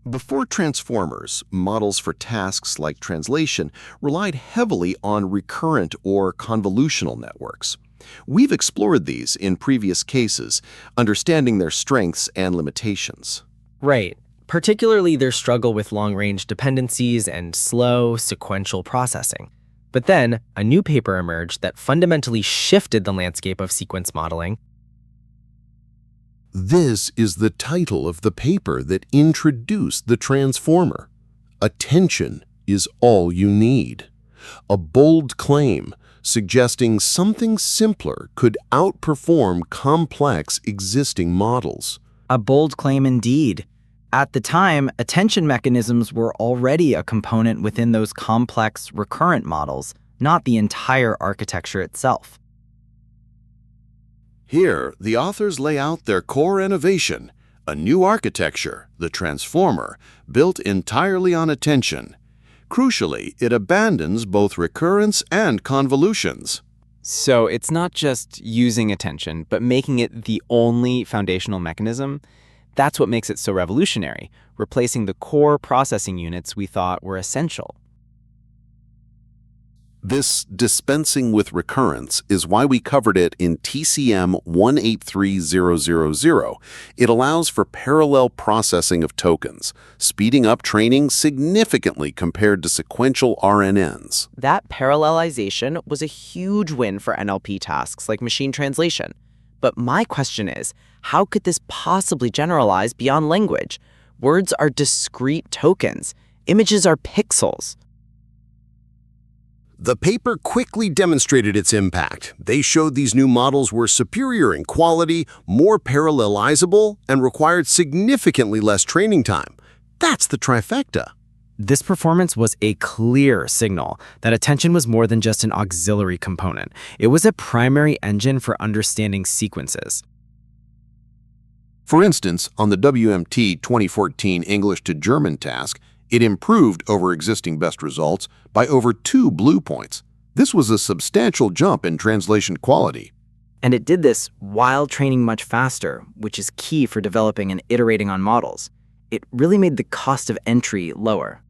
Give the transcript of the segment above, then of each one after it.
Before transformers, models for tasks like translation relied heavily on recurrent or convolutional networks. We've explored these in previous cases, understanding their strengths and limitations. Right, particularly their struggle with long-range dependencies and slow, sequential processing. But then, a new paper emerged that fundamentally shifted the landscape of sequence modeling. This is the title of the paper that introduced the transformer. Attention is all you need. A bold claim suggesting something simpler could outperform complex existing models. A bold claim indeed. At the time, attention mechanisms were already a component within those complex recurrent models, not the entire architecture itself. Here, the authors lay out their core innovation, a new architecture, the transformer, built entirely on attention. Crucially, it abandons both recurrence and convolutions. So it's not just using attention, but making it the only foundational mechanism. That's what makes it so revolutionary, replacing the core processing units we thought were essential. This dispensing with recurrence is why we covered it in TCM 183000. It allows for parallel processing of tokens, speeding up training significantly compared to sequential RNNs. That parallelization was a huge win for NLP tasks like machine translation. But my question is, how could this possibly generalize beyond language? Words are discrete tokens. Images are pixels. The paper quickly demonstrated its impact. They showed these new models were superior in quality, more parallelizable, and required significantly less training time. That's the trifecta. This performance was a clear signal that attention was more than just an auxiliary component. It was a primary engine for understanding sequences. For instance, on the WMT 2014 English to German task, it improved over existing best results by over 2 blue points. This was a substantial jump in translation quality. And it did this while training much faster, which is key for developing and iterating on models. It really made the cost of entry lower.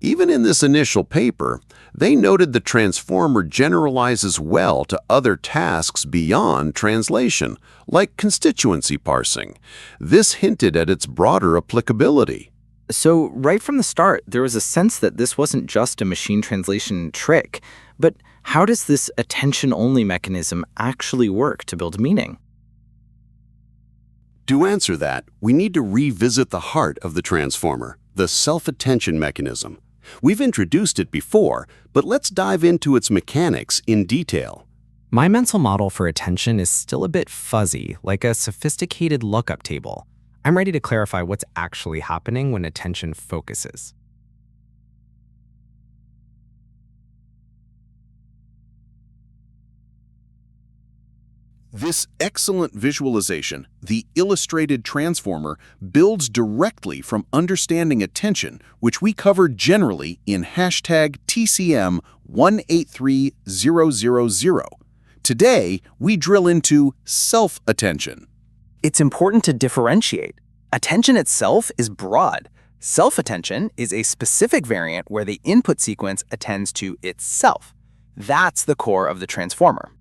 Even in this initial paper, they noted the transformer generalizes well to other tasks beyond translation, like constituency parsing. This hinted at its broader applicability. So right from the start, there was a sense that this wasn't just a machine translation trick, but how does this attention-only mechanism actually work to build meaning? To answer that, we need to revisit the heart of the transformer, the self-attention mechanism. We've introduced it before, but let's dive into its mechanics in detail. My mental model for attention is still a bit fuzzy, like a sophisticated lookup table. I'm ready to clarify what's actually happening when attention focuses. This excellent visualization, the illustrated transformer, builds directly from understanding attention, which we covered generally in hashtag TCM 183000. Today, we drill into self-attention. It's important to differentiate. Attention itself is broad. Self-attention is a specific variant where the input sequence attends to itself. That's the core of the transformer.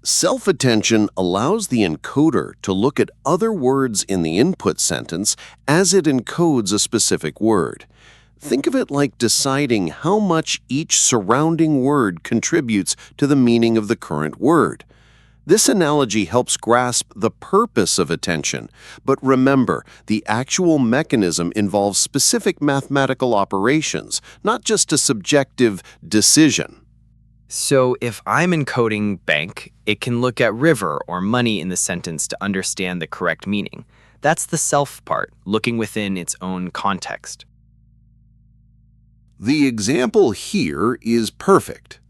Self-attention allows the encoder to look at other words in the input sentence as it encodes a specific word. Think of it like deciding how much each surrounding word contributes to the meaning of the current word. This analogy helps grasp the purpose of attention, but remember, the actual mechanism involves specific mathematical operations, not just a subjective decision. So if I'm encoding bank, it can look at river or money in the sentence to understand the correct meaning. That's the self part, looking within its own context. The example here is perfect.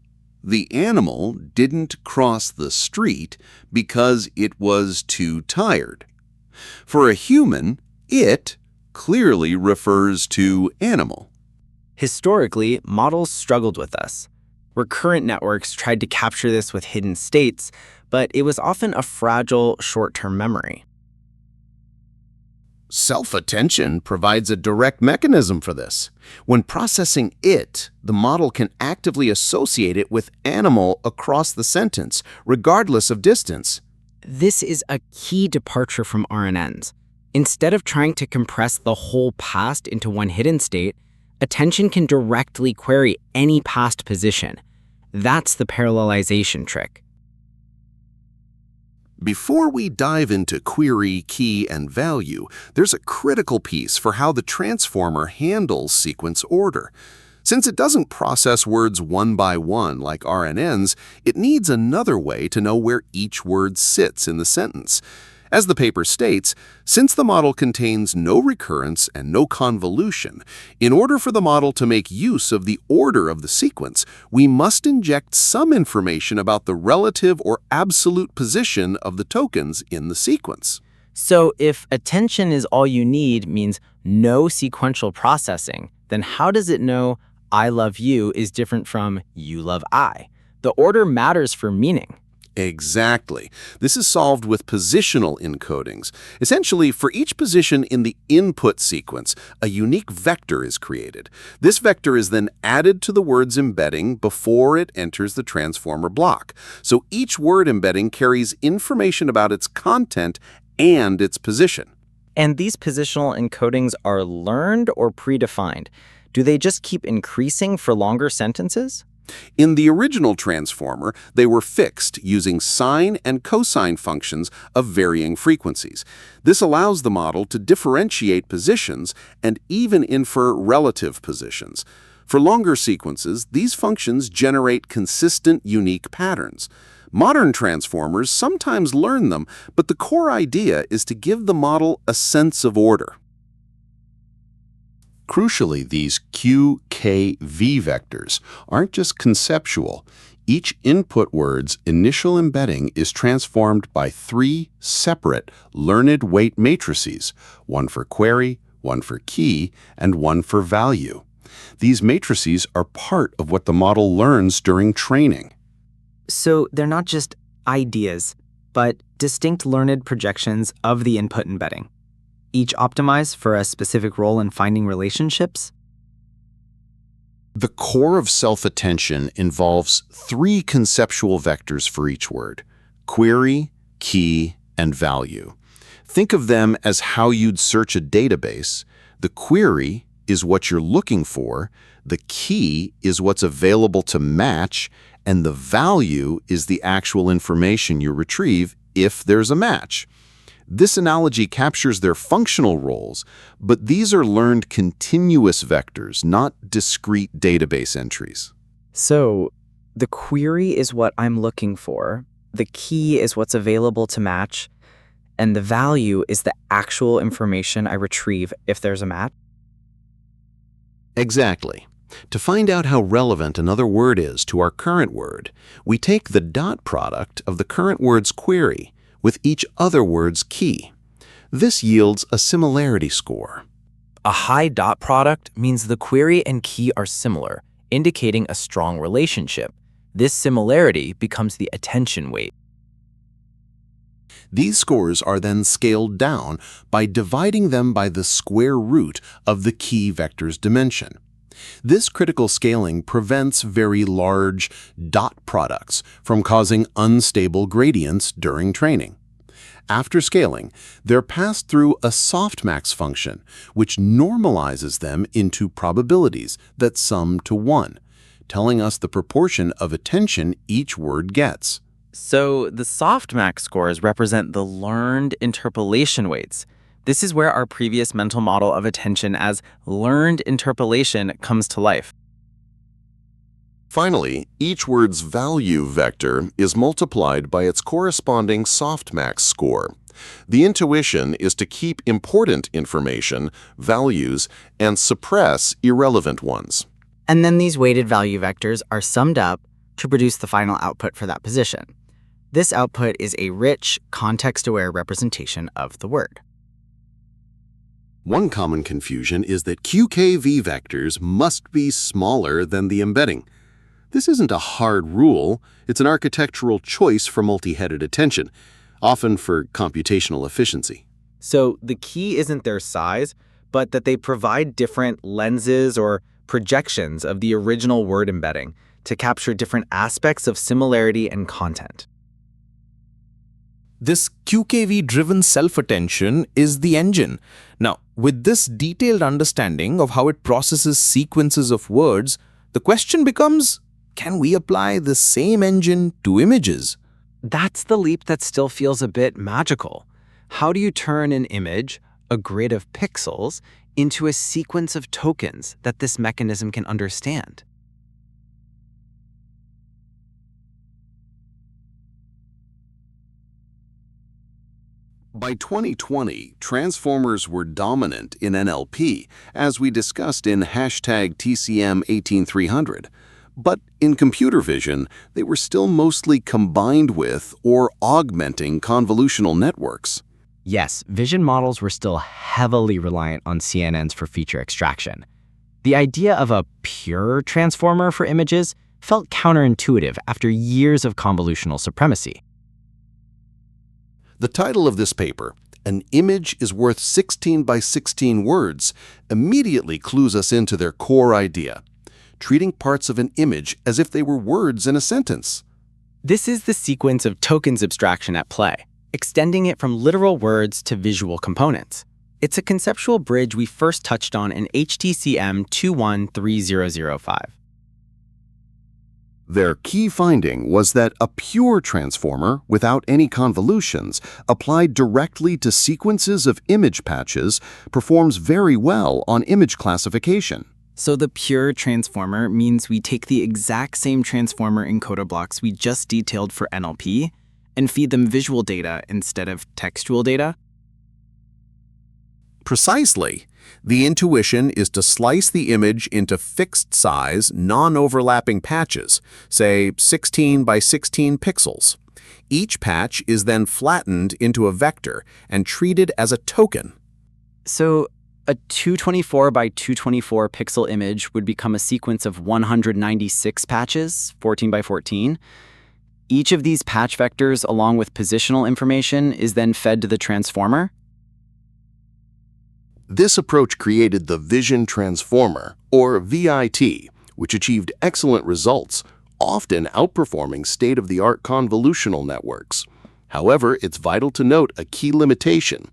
The animal didn't cross the street because it was too tired. For a human, it clearly refers to animal. Historically, models struggled with us. Recurrent networks tried to capture this with hidden states, but it was often a fragile, short-term memory. Self-attention provides a direct mechanism for this. When processing it, the model can actively associate it with animal across the sentence, regardless of distance. This is a key departure from RNNs. Instead of trying to compress the whole past into one hidden state, attention can directly query any past position. That's the parallelization trick. Before we dive into query, key, and value, there's a critical piece for how the transformer handles sequence order. Since it doesn't process words one by one like RNNs, it needs another way to know where each word sits in the sentence. As the paper states, since the model contains no recurrence and no convolution, in order for the model to make use of the order of the sequence, we must inject some information about the relative or absolute position of the tokens in the sequence. So if attention is all you need means no sequential processing, then how does it know I love you is different from you love I? The order matters for meaning. Exactly. This is solved with positional encodings. Essentially, for each position in the input sequence, a unique vector is created. This vector is then added to the word's embedding before it enters the transformer block. So each word embedding carries information about its content and its position. And these positional encodings are learned or predefined? Do they just keep increasing for longer sentences? In the original transformer, they were fixed using sine and cosine functions of varying frequencies. This allows the model to differentiate positions and even infer relative positions. For longer sequences, these functions generate consistent, unique patterns. Modern transformers sometimes learn them, but the core idea is to give the model a sense of order. Crucially, these Q, K, V vectors aren't just conceptual. Each input word's initial embedding is transformed by 3 separate learned weight matrices, one for query, one for key, and one for value. These matrices are part of what the model learns during training. So they're not just ideas, but distinct learned projections of the input embedding, each optimized for a specific role in finding relationships? The core of self-attention involves 3 conceptual vectors for each word: query, key, and value. Think of them as how you'd search a database. The query is what you're looking for, the key is what's available to match, and the value is the actual information you retrieve if there's a match. This analogy captures their functional roles, but these are learned continuous vectors, not discrete database entries. So the query is what I'm looking for, the key is what's available to match, and the value is the actual information I retrieve if there's a match? Exactly. To find out how relevant another word is to our current word, we take the dot product of the current word's query with each other word's key. This yields a similarity score. A high dot product means the query and key are similar, indicating a strong relationship. This similarity becomes the attention weight. These scores are then scaled down by dividing them by the square root of the key vector's dimension. This critical scaling prevents very large dot products from causing unstable gradients during training. After scaling, they're passed through a softmax function, which normalizes them into probabilities that sum to 1, telling us the proportion of attention each word gets. So the softmax scores represent the learned interpolation weights. This is where our previous mental model of attention as learned interpolation comes to life. Finally, each word's value vector is multiplied by its corresponding softmax score. The intuition is to keep important information, values, and suppress irrelevant ones. And then these weighted value vectors are summed up to produce the final output for that position. This output is a rich, context-aware representation of the word. One common confusion is that QKV vectors must be smaller than the embedding. This isn't a hard rule, it's an architectural choice for multi-headed attention, often for computational efficiency. So the key isn't their size, but that they provide different lenses or projections of the original word embedding to capture different aspects of similarity and content. This QKV-driven self-attention is the engine. Now, with this detailed understanding of how it processes sequences of words, the question becomes, can we apply the same engine to images? That's the leap that still feels a bit magical. How do you turn an image, a grid of pixels, into a sequence of tokens that this mechanism can understand? By 2020, transformers were dominant in NLP, as we discussed in #TCM18300. But in computer vision, they were still mostly combined with or augmenting convolutional networks. Yes, vision models were still heavily reliant on CNNs for feature extraction. The idea of a pure transformer for images felt counterintuitive after years of convolutional supremacy. The title of this paper, "An Image is Worth 16 by 16 Words," immediately clues us into their core idea, treating parts of an image as if they were words in a sentence. This is the sequence of tokens abstraction at play, extending it from literal words to visual components. It's a conceptual bridge we first touched on in HTCM 213005. Their key finding was that a pure transformer, without any convolutions, applied directly to sequences of image patches, performs very well on image classification. So the pure transformer means we take the exact same transformer encoder blocks we just detailed for NLP and feed them visual data instead of textual data? Precisely. The intuition is to slice the image into fixed-size, non-overlapping patches, say 16 by 16 pixels. Each patch is then flattened into a vector and treated as a token. So a 224 by 224 pixel image would become a sequence of 196 patches, 14 by 14. Each of these patch vectors, along with positional information, is then fed to the transformer. This approach created the Vision Transformer, or VIT, which achieved excellent results, often outperforming state-of-the-art convolutional networks. However, it's vital to note a key limitation.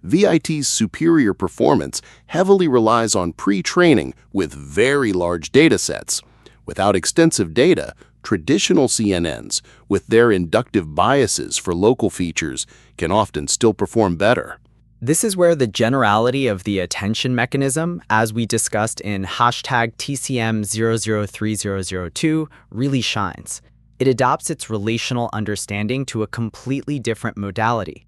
VIT's superior performance heavily relies on pre-training with very large datasets. Without extensive data, traditional CNNs, with their inductive biases for local features, can often still perform better. This is where the generality of the attention mechanism, as we discussed in #TCM003002, really shines. It adopts its relational understanding to a completely different modality.